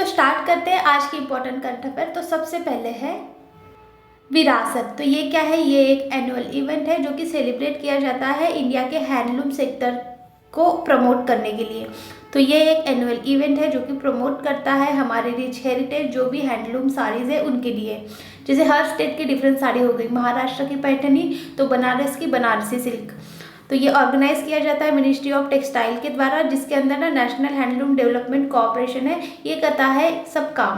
Start करते हैं आज की इम्पोर्टेंट करंट अफेयर। तो सबसे पहले है विरासत। तो ये क्या है? ये एक एनुअल इवेंट है जो कि सेलिब्रेट किया जाता है इंडिया के हैंडलूम सेक्टर को प्रमोट करने के लिए। तो ये एक एनुअल इवेंट है जो कि प्रमोट करता है हमारे रिच हेरिटेज जो भी हैंडलूम साड़ीज़ है उनके लिए। जैसे हर स्टेट की डिफरेंट साड़ी हो गई, महाराष्ट्र की पैठनी तो बनारस की बनारसी सिल्क। तो ये ऑर्गेनाइज किया जाता है मिनिस्ट्री ऑफ टेक्सटाइल के द्वारा, जिसके अंदर ना नेशनल हैंडलूम डेवलपमेंट कॉर्पोरेशन है, ये करता है सब काम।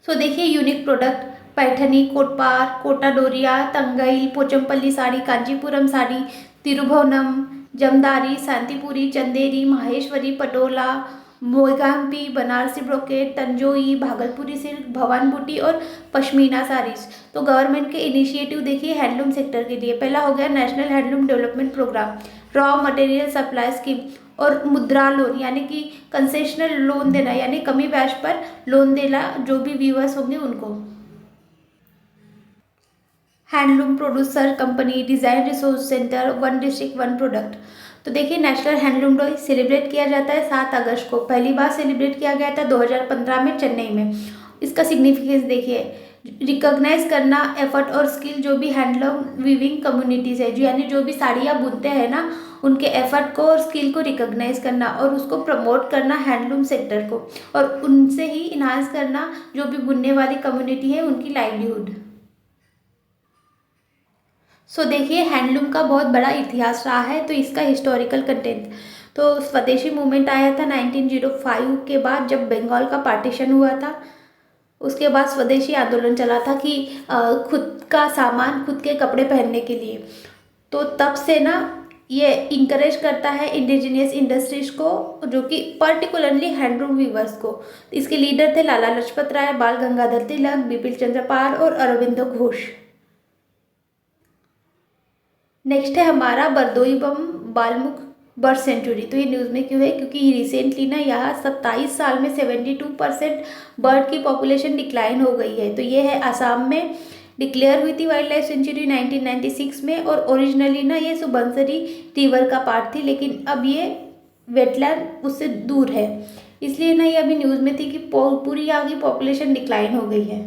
सो देखिए यूनिक प्रोडक्ट पैठनी, कोटपार, कोटा डोरिया, तंगई, पोचमपल्ली साड़ी, कांचीपुरम साड़ी, तिरुभुवनम, जमदारी, शांतिपुरी, चंदेरी, माहेश्वरी, पटोला, मोगाम्पी, बनारसी ब्रोकेट, तंजोई, भागलपुरी सिल्क, भवान बूटी और पश्मीना साड़ीज। तो गवर्नमेंट के इनिशिएटिव देखिए हैंडलूम सेक्टर के लिए। पहला हो गया national handloom development programme, raw material supply scheme और मुद्रा लोन यानी कि कंसेशनल लोन देना यानी कमी ब्याज पर लोन देना जो भी व्यूअर्स होंगे उनको। Handloom producer company, design resource centre, one district one product. तो देखिए नेशनल हैंडलूम डे सेलिब्रेट किया जाता है 7 अगस्त को। पहली बार सेलिब्रेट किया गया था 2015 में चेन्नई में। इसका सिग्निफिकेंस देखिए, रिकॉग्नाइज करना एफर्ट और स्किल जो भी हैंडलूम वीविंग कम्युनिटीज़ है, जो यानी जो भी साड़ियाँ बुनते हैं ना उनके एफर्ट को और स्किल को रिकॉग्नाइज करना और उसको प्रमोट करना हैंडलूम सेक्टर को, और उनसे ही इन्हांस करना जो भी बुनने वाली कम्युनिटी है उनकी लाइवलीहुड। सो देखिए हैंडलूम का बहुत बड़ा इतिहास रहा है। तो इसका हिस्टोरिकल कंटेंट, तो स्वदेशी मूवमेंट आया था 1905 के बाद जब बंगाल का पार्टीशन हुआ था। उसके बाद स्वदेशी आंदोलन चला था कि खुद का सामान खुद के कपड़े पहनने के लिए। तो तब से ना ये इंकरेज करता है इंडिजिनियस इंडस्ट्रीज को, जो कि पर्टिकुलरली हैंडलूम वीवर्स को। इसके लीडर थे लाला लाजपत राय, बाल गंगाधर तिलक, बिपिन चंद्र पाल और अरविंदो घोष। नेक्स्ट है हमारा बरदोई बम बालमुख बर्ड सेंचुरी। तो ये न्यूज़ में क्यों है? क्योंकि रिसेंटली ना यहाँ 27 साल में 72% बर्ड की पॉपुलेशन डिक्लाइन हो गई है। तो ये है आसाम में, डिक्लेयर हुई थी वाइल्ड लाइफ सेंचुरी 1996 में, और ओरिजिनली ना ये सुबनसिरी रिवर का पार्ट थी, लेकिन अब ये वेटलैंड उससे दूर है, इसलिए ना ये अभी न्यूज़ में थी कि पूरी यहाँ की पॉपुलेशन डिक्लाइन हो गई है।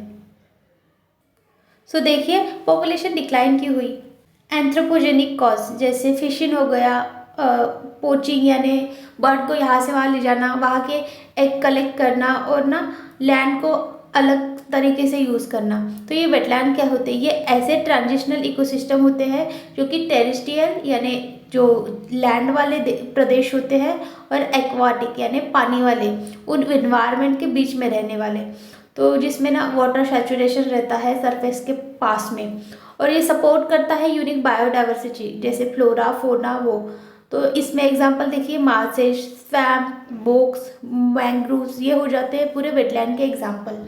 सो देखिए पॉपुलेशन डिक्लाइन क्यों हुई? एंथ्रोपोजेनिक कॉज, जैसे फिशिंग हो गया, पोचिंग यानी बर्ड को यहाँ से वहाँ ले जाना, वहाँ के एग कलेक्ट करना और ना लैंड को अलग तरीके से यूज़ करना। तो ये वेटलैंड क्या होते हैं? ये ऐसे ट्रांजिशनल इकोसिस्टम होते हैं जो कि टेरेस्ट्रियल यानी जो लैंड वाले प्रदेश होते हैं और एक्वाटिक यानी पानी वाले उन इन्वायरमेंट के बीच में रहने वाले। तो जिसमें ना वाटर सैचुरेशन रहता है सरफेस के पास में, और ये सपोर्ट करता है यूनिक बायोडाइवर्सिटी जैसे फ्लोरा फोना वो। तो इसमें एग्जांपल देखिए मार्सेस, स्वैम्प, बोक्स, मैंग्रोव्स, ये हो जाते हैं पूरे वेटलैंड के एग्जांपल।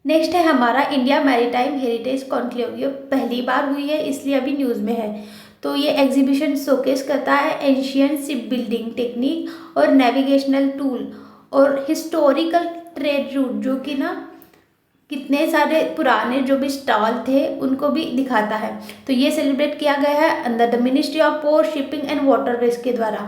नेक्स्ट है हमारा इंडिया मैरीटाइम हेरिटेज कॉन्क्लेव। ये पहली बार हुई है इसलिए अभी न्यूज़ में है। तो ये एग्जीबिशन शोकेस करता है एंशियंट शिप बिल्डिंग टेक्निक और नेविगेशनल टूल और हिस्टोरिकल ट्रेड रूट, जो कि ना कितने सारे पुराने जो भी स्टॉल थे उनको भी दिखाता है। तो ये सेलिब्रेट किया गया है under the ministry of port, shipping and waterways के द्वारा।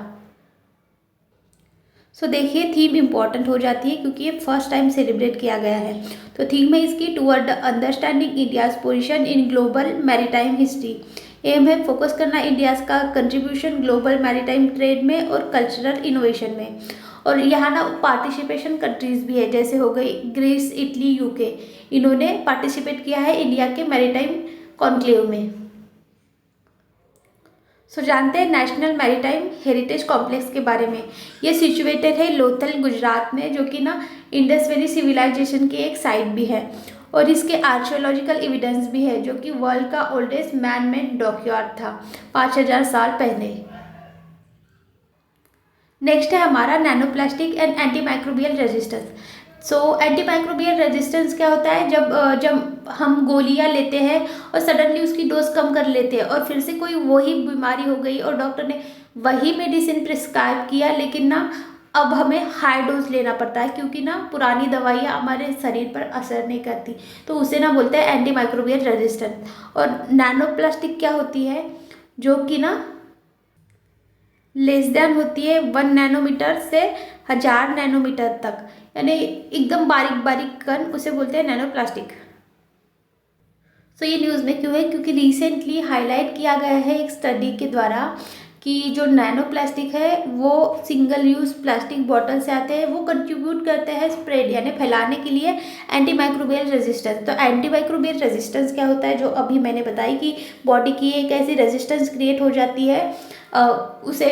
सो देखिए थीम इम्पॉर्टेंट हो जाती है क्योंकि ये फर्स्ट टाइम सेलिब्रेट किया गया है। तो थीम है इसकी toward the understanding India's position in global maritime history. Aim है फोकस करना इंडियाज का कंट्रीब्यूशन ग्लोबल मैरीटाइम ट्रेड में और कल्चरल इनोवेशन में। और यहाँ ना पार्टिसिपेशन कंट्रीज़ भी है, जैसे हो गई ग्रीस, इटली, यूके, इन्होंने पार्टिसिपेट किया है इंडिया के मैरीटाइम कॉन्क्लेव में। सो जानते हैं नेशनल मैरीटाइम हेरिटेज कॉम्प्लेक्स के बारे में। ये सिचुएटेड है लोथल गुजरात में, जो कि ना इंडस वैली सिविलाइजेशन की एक साइट भी है, और इसके आर्कियोलॉजिकल एविडेंस भी है जो कि वर्ल्ड का ओल्डेस्ट मैन मेड डॉकयार्ड था 5000 साल पहले। नेक्स्ट है हमारा nano plastic and anti microbial resistance. So anti microbial resistance क्या होता है? जब हम गोलियां लेते हैं और सडनली उसकी डोज कम कर लेते हैं और फिर से कोई वही बीमारी हो गई और डॉक्टर ने वही मेडिसिन प्रिस्क्राइब किया, लेकिन ना अब हमें हाई डोज लेना पड़ता है क्योंकि ना पुरानी दवाइयाँ हमारे शरीर पर असर नहीं करती। तो उसे ना बोलते हैं एंटी माइक्रोबियल रेजिस्टेंस। और नैनो प्लास्टिक क्या होती है? जो कि ना लेस देन होती है 1 नैनोमीटर से 1000 नैनोमीटर तक, यानी एकदम बारीक बारीक कण, उसे बोलते हैं नैनो प्लास्टिक। सो ये न्यूज़ में क्यों है, क्योंकि रिसेंटली हाईलाइट किया गया है एक स्टडी के द्वारा कि जो नैनो प्लास्टिक है वो सिंगल यूज़ प्लास्टिक बॉटल से आते हैं, वो कंट्रीब्यूट करते हैं स्प्रेड यानी फैलाने के लिए एंटी माइक्रोबियल रेजिस्टेंस। तो एंटी माइक्रोबियल रेजिस्टेंस क्या होता है, जो अभी मैंने बताई कि बॉडी की एक ऐसी रेजिस्टेंस क्रिएट हो जाती है, उसे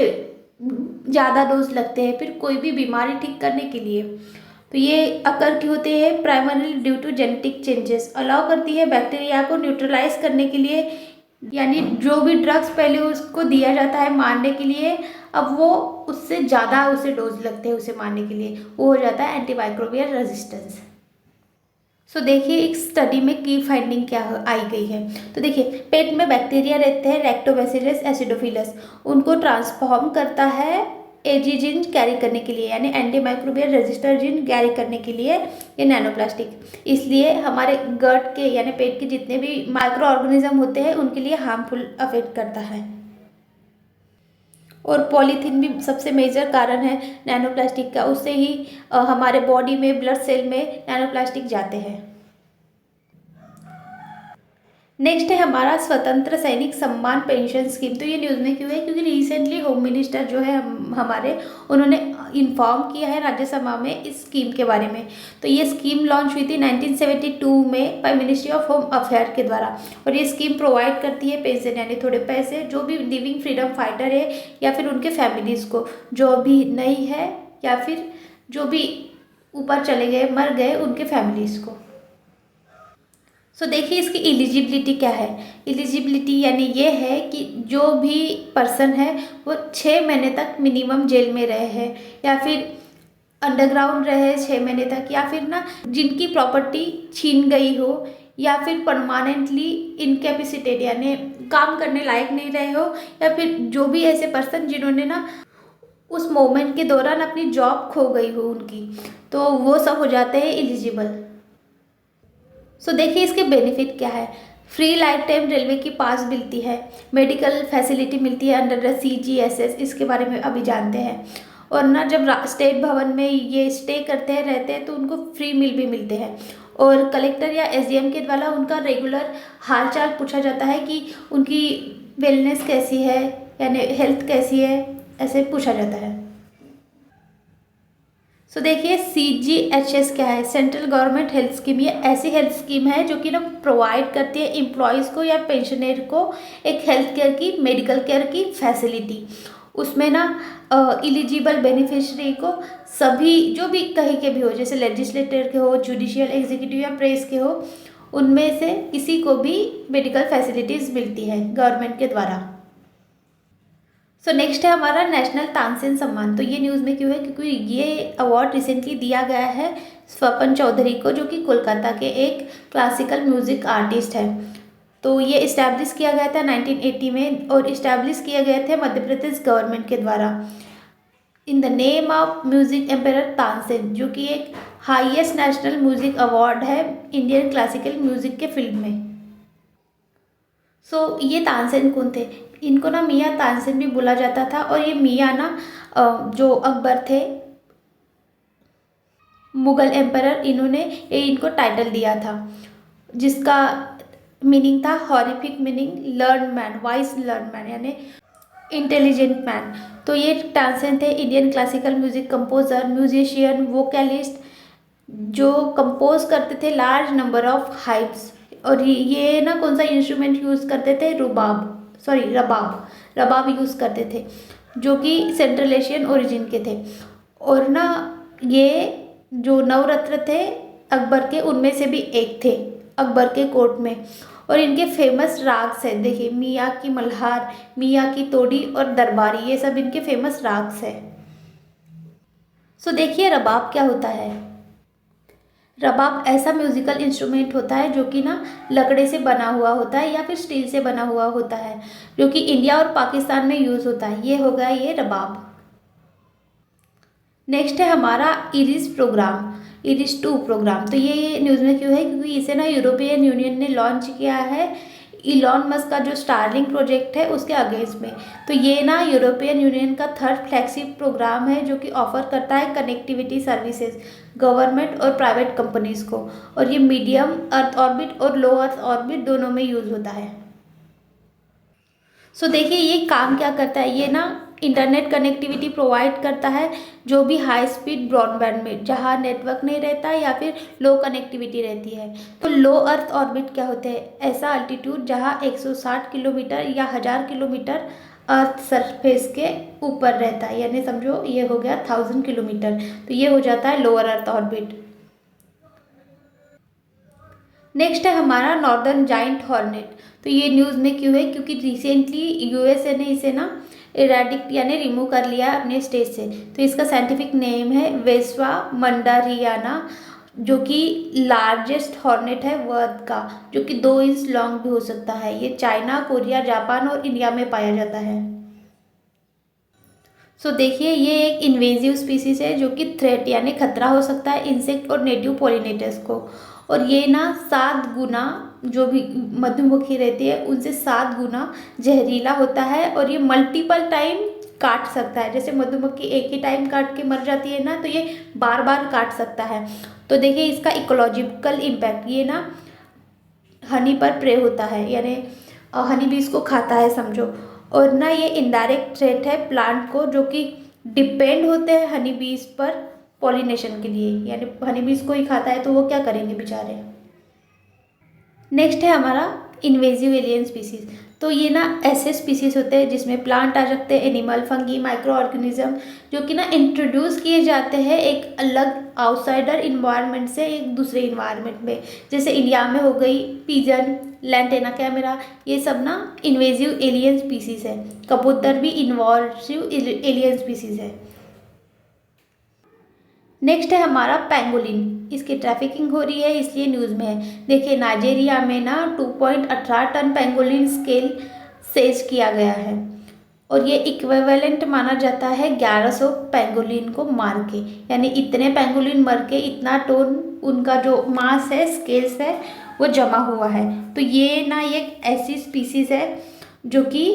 ज़्यादा डोज लगते हैं फिर कोई भी बीमारी ठीक करने के लिए। तो ये अकर क्यों होते हैं, primarily due to genetic changes, allow करती है बैक्टीरिया को न्यूट्रलाइज करने के लिए, यानी जो भी ड्रग्स पहले उसको दिया जाता है मारने के लिए, अब वो उससे ज़्यादा उसे डोज लगते हैं उसे मारने के लिए, वो हो जाता है एंटीमाइक्रोबियल रेजिस्टेंस। सो देखिए एक स्टडी में की फाइंडिंग क्या आई गई है। तो देखिए पेट में बैक्टीरिया रहते हैं लैक्टोबैसिलस एसिडोफिलस, उनको ट्रांसफॉर्म करता है एजी जीन कैरी करने के लिए, यानी anti microbial register gene carry करने के लिए ये नैनोप्लास्टिक। इसलिए हमारे गट के यानी पेट के जितने भी माइक्रो ऑर्गेनिज्म होते हैं उनके लिए हार्मफुल अफेक्ट करता है। और पॉलीथीन भी सबसे मेजर कारण है नैनोप्लास्टिक का, उससे ही हमारे बॉडी में ब्लड सेल में नैनोप्लास्टिक जाते हैं। नेक्स्ट है हमारा स्वतंत्र सैनिक सम्मान पेंशन स्कीम। तो ये न्यूज़ में क्यों है, क्योंकि रिसेंटली होम मिनिस्टर जो है हमारे, उन्होंने इन्फॉर्म किया है राज्यसभा में इस स्कीम के बारे में। तो ये स्कीम लॉन्च हुई थी 1972 में by ministry of home affair के द्वारा, और ये स्कीम प्रोवाइड करती है पेंशन यानी थोड़े पैसे जो भी लिविंग फ्रीडम फाइटर है या फिर उनके फैमिलीज़ को, जो अभी नहीं है या फिर जो भी ऊपर चले गए मर गए उनके फैमिलीज़ को। सो देखिए इसकी एलिजिबिलिटी क्या है। एलिजिबिलिटी यानी ये है कि जो भी पर्सन है वो 6 महीने तक मिनिमम जेल में रहे हैं, या फिर अंडरग्राउंड रहे 6 महीने तक, या फिर ना जिनकी प्रॉपर्टी छीन गई हो, या फिर परमानेंटली इनकैपेसिटेड यानी काम करने लायक नहीं रहे हो, या फिर जो भी ऐसे पर्सन जिन्होंने ना उस मोमेंट के दौरान अपनी जॉब खो गई हो उनकी, तो वो सब हो जाते हैं एलिजिबल। सो देखिए इसके बेनिफिट क्या है। फ्री लाइफ टाइम रेलवे की पास मिलती है, मेडिकल फैसिलिटी मिलती है अंडर द CGSS, इसके बारे में अभी जानते हैं। और ना जब स्टेट भवन में ये स्टे करते हैं रहते हैं तो उनको फ्री मील भी मिलते हैं, और कलेक्टर या SDM के द्वारा उनका रेगुलर हालचाल पूछा जाता है कि उनकी वेलनेस कैसी है यानी हेल्थ कैसी है, ऐसे पूछा जाता है। सो देखिए CGHS क्या है, सेंट्रल गवर्नमेंट हेल्थ स्कीम। ये ऐसी हेल्थ स्कीम है जो कि ना प्रोवाइड करती है एम्प्लॉयज़ को या पेंशनर को एक हेल्थ केयर की मेडिकल केयर की फैसिलिटी। उसमें ना एलिजिबल बेनिफिशरी को सभी जो भी कहीं के भी हो, जैसे लेजिस्लेटर के हो, जुडिशियल एग्जीक्यूटिव या प्रेस के हो, उनमें से किसी को भी मेडिकल फैसिलिटीज़ मिलती है गवर्नमेंट के द्वारा। सो नेक्स्ट है हमारा नेशनल तानसेन सम्मान। तो ये न्यूज़ में क्यों है, क्योंकि ये अवार्ड रिसेंटली दिया गया है स्वपन चौधरी को, जो कि कोलकाता के एक क्लासिकल म्यूज़िक आर्टिस्ट है। तो ये इस्टेब्लिश किया गया था 1980 में, और इस्टेब्लिश किए गए थे मध्य प्रदेश गवर्नमेंट के द्वारा in the name of music emperor Tansen, जो कि एक हाईएस्ट नेशनल म्यूज़िक अवार्ड है इंडियन क्लासिकल म्यूज़िक के फील्ड में। सो ये तानसेन कौन थे, इनको ना मियाँ तानसेन भी बोला जाता था, और ये मियाँ ना जो अकबर थे मुग़ल एम्परर, इन्होंने ये इनको टाइटल दिया था, जिसका मीनिंग था horrific meaning learn man, wise learn man यानी इंटेलिजेंट मैन। तो ये तानसेन थे Indian classical music composer, musician, vocalist, जो कंपोज करते थे लार्ज नंबर ऑफ हाइप्स। और ये ना कौन सा इंस्ट्रूमेंट यूज़ करते थे, रबाब यूज़ करते थे, जो कि सेंट्रल एशियन ओरिजिन के थे। और ना ये जो नवरत्न थे अकबर के, उनमें से भी एक थे अकबर के कोर्ट में। और इनके फेमस राग्स हैं, देखिए मियाँ की मल्हार, मियाँ की तोड़ी और दरबारी, ये सब इनके फेमस राग्स हैं। सो देखिए रबाब क्या होता है। रबाब ऐसा म्यूज़िकल इंस्ट्रूमेंट होता है जो कि ना लकड़े से बना हुआ होता है या फिर स्टील से बना हुआ होता है, जो कि इंडिया और पाकिस्तान में यूज़ होता है। ये हो गया ये रबाब। नेक्स्ट है हमारा इरिस 2 प्रोग्राम। तो ये न्यूज़ में क्यों है, क्योंकि इसे ना यूरोपियन यूनियन ने लॉन्च किया है इलॉन मस्क का जो स्टारलिंक प्रोजेक्ट है उसके अगेंस्ट में। तो ये ना यूरोपियन यूनियन का थर्ड फ्लैगशिप प्रोग्राम है जो कि ऑफर करता है कनेक्टिविटी सर्विसेज गवर्नमेंट और प्राइवेट कंपनीज को, और ये मीडियम अर्थ ऑर्बिट और लो अर्थ ऑर्बिट दोनों में यूज़ होता है। सो देखिए ये काम क्या करता है, ये ना इंटरनेट कनेक्टिविटी प्रोवाइड करता है जो भी हाई स्पीड ब्रॉडबैंड में जहाँ नेटवर्क नहीं रहता या फिर लो कनेक्टिविटी रहती है। तो लो अर्थ ऑर्बिट क्या होते हैं, ऐसा अल्टीट्यूड जहाँ 160 किलोमीटर या 1000 किलोमीटर अर्थ सरफेस के ऊपर रहता है, यानी समझो ये हो गया 1000 किलोमीटर, तो ये हो जाता है लोअर अर्थ ऑर्बिट। नेक्स्ट है हमारा नॉर्दर्न जाइंट हॉर्नेट। तो ये न्यूज़ में क्यों है, क्योंकि रिसेंटली यूएसए ने इसे ना इरेडिक्ट यानी रिमूव कर लिया अपने स्टेज से। तो इसका साइंटिफिक नेम है वेस्वा मंडारियाना, जो कि लार्जेस्ट हॉर्नेट है वर्ल्ड का, जो कि 2 इंच लॉन्ग भी हो सकता है। ये चाइना, कोरिया, जापान और इंडिया में पाया जाता है। सो देखिए ये एक इन्वेजिव स्पीसीज है जो कि थ्रेट यानी खतरा हो सकता है इंसेक्ट और नेटिव पॉलिनेटर्स को। और ये ना 7 गुना, जो भी मधुमक्खी रहती है उनसे 7 गुना जहरीला होता है, और ये मल्टीपल टाइम काट सकता है। जैसे मधुमक्खी एक ही टाइम काट के मर जाती है ना, तो ये बार बार काट सकता है। तो देखिए इसका इकोलॉजिकल इम्पैक्ट, ये ना हनी पर प्रे होता है, यानी हनी भी इसको खाता है समझो। और ना ये इनडायरेक्ट थ्रेट है प्लांट को, जो कि डिपेंड होते हैं हनी बीज पर पॉलिनेशन के लिए, यानी हनी बीज को ही खाता है तो वो क्या करेंगे बेचारे। नेक्स्ट है हमारा इन्वेजिव एलियन स्पीसीज। तो ये ना ऐसे स्पीसीज होते हैं जिसमें प्लांट आ सकते हैं, एनिमल, फंगी, माइक्रो ऑर्गेनिज्म, जो कि ना इंट्रोड्यूस किए जाते हैं एक अलग आउटसाइडर इन्वायरमेंट से एक दूसरे इन्वायरमेंट में। जैसे इंडिया में हो गई पिजन, लैंटेना कैमरा, ये सब ना इन्वेजिव एलियन स्पीसीज है। कबूतर भी इन्वेजिव एलियन स्पीसीज है। नेक्स्ट है हमारा पेंगोलिन, इसकी ट्रैफिकिंग हो रही है इसलिए न्यूज़ में है। देखिए नाइजीरिया में ना 2.18 टन पेंगोलिन स्केल सेज किया गया है, और ये इक्विवेलेंट माना जाता है 1100 पेंगोलिन को मार के, यानी इतने पेंगोलिन मर के इतना टन उनका जो मास है, स्केल्स है, वो जमा हुआ है। तो ये ना एक ऐसी स्पीसीज़ है जो कि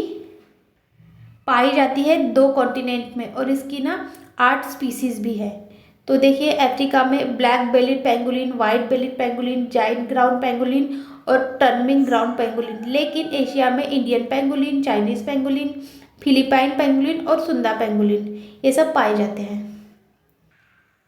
पाई जाती है 2 कॉन्टिनेंट में, और इसकी ना 8 स्पीसीज़ भी है। तो देखिए अफ्रीका में black bellied pangolin, white bellied pangolin, giant ground pangolin और टर्मिंग ग्राउंड पेंगुलिन। लेकिन एशिया में Indian pangolin, Chinese pangolin, Philippine pangolin और सुंदा पेंगुलिन ये सब पाए जाते हैं।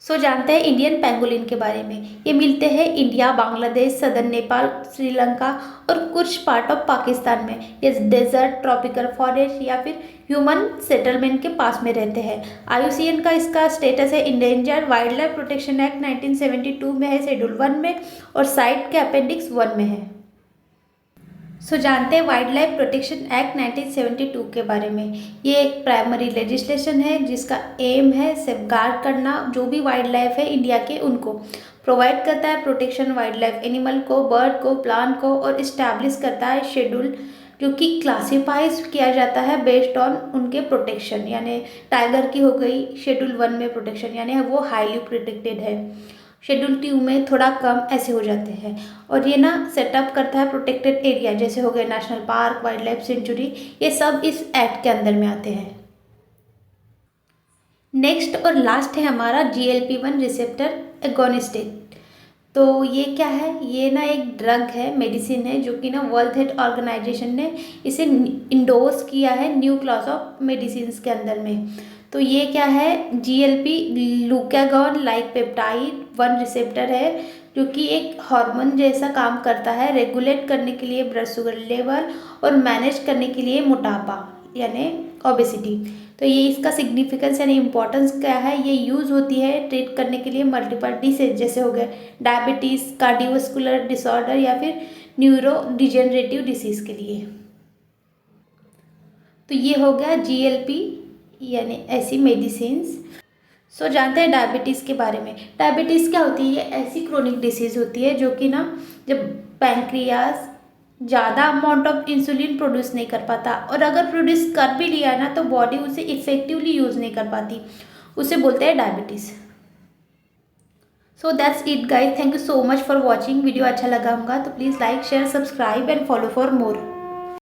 सो जानते हैं इंडियन पेंगुलिन के बारे में। ये मिलते हैं इंडिया, बांग्लादेश, सदर्न नेपाल, श्रीलंका और कुछ पार्ट ऑफ पाकिस्तान में। ये डेजर्ट, ट्रॉपिकल फॉरेस्ट या फिर ह्यूमन सेटलमेंट के पास में रहते हैं। IUCN का इसका स्टेटस है endangered wild life protection act 1972 में है, शेड्यूल 1 में, और साइट के अपेंडिक्स 1 में है। सो जानते हैं वाइल्ड लाइफ प्रोटेक्शन एक्ट 1972 के बारे में। ये एक प्राइमरी लेजिस्लेशन है जिसका एम है सेफगार्ड करना जो भी वाइल्ड लाइफ है इंडिया के, उनको प्रोवाइड करता है प्रोटेक्शन वाइल्ड लाइफ एनिमल को, बर्ड को, प्लांट को, और इस्टेब्लिश करता है शेड्यूल जो कि क्लासीफाइज किया जाता है बेस्ड ऑन उनके प्रोटेक्शन। यानी टाइगर की हो गई शेड्यूल 1 में प्रोटेक्शन, यानी वो हाईली प्रोटेक्टेड है। शेड्यूल 2 में थोड़ा कम ऐसे हो जाते हैं। और ये ना सेटअप करता है प्रोटेक्टेड एरिया, जैसे हो गए national park, wild life sanctuary, ये सब इस एक्ट के अंदर में आते हैं। नेक्स्ट और लास्ट है हमारा GLP-1 रिसेप्टर एगोनिस्ट। तो ये क्या है, ये ना एक ड्रग है, मेडिसिन है, जो कि ना वर्ल्ड हेल्थ ऑर्गेनाइजेशन ने इसे इंडोर्स किया है न्यू क्लास ऑफ मेडिसिन के अंदर में। तो ये क्या है, GLP glucagon like peptide 1 receptor है जो कि एक हार्मोन जैसा काम करता है, रेगुलेट करने के लिए ब्लड शुगर लेवल और मैनेज करने के लिए मोटापा यानी ओबेसिटी। तो ये इसका सिग्निफिकेंस यानी इम्पोर्टेंस क्या है, ये यूज़ होती है ट्रीट करने के लिए मल्टीपल डिसीज, जैसे हो गए डायबिटीज़, कार्डियोवास्कुलर डिसऑर्डर या फिर न्यूरो डिजेनरेटिव डिसीज़ के लिए। तो ये हो गया GLP यानी ऐसी मेडिसिन्स। सो जानते हैं डायबिटीज़ के बारे में। डायबिटीज़ क्या होती है, ये ऐसी क्रोनिक डिसीज़ होती है जो कि ना जब पैंक्रियाज ज़्यादा अमाउंट ऑफ इंसुलिन प्रोड्यूस नहीं कर पाता, और अगर प्रोड्यूस कर भी लिया ना तो बॉडी उसे इफेक्टिवली यूज़ नहीं कर पाती, उसे बोलते हैं diabetes. So that's it guys, thank you so much for watching. Video अच्छा लगा होगा तो please like, share, subscribe and follow for more.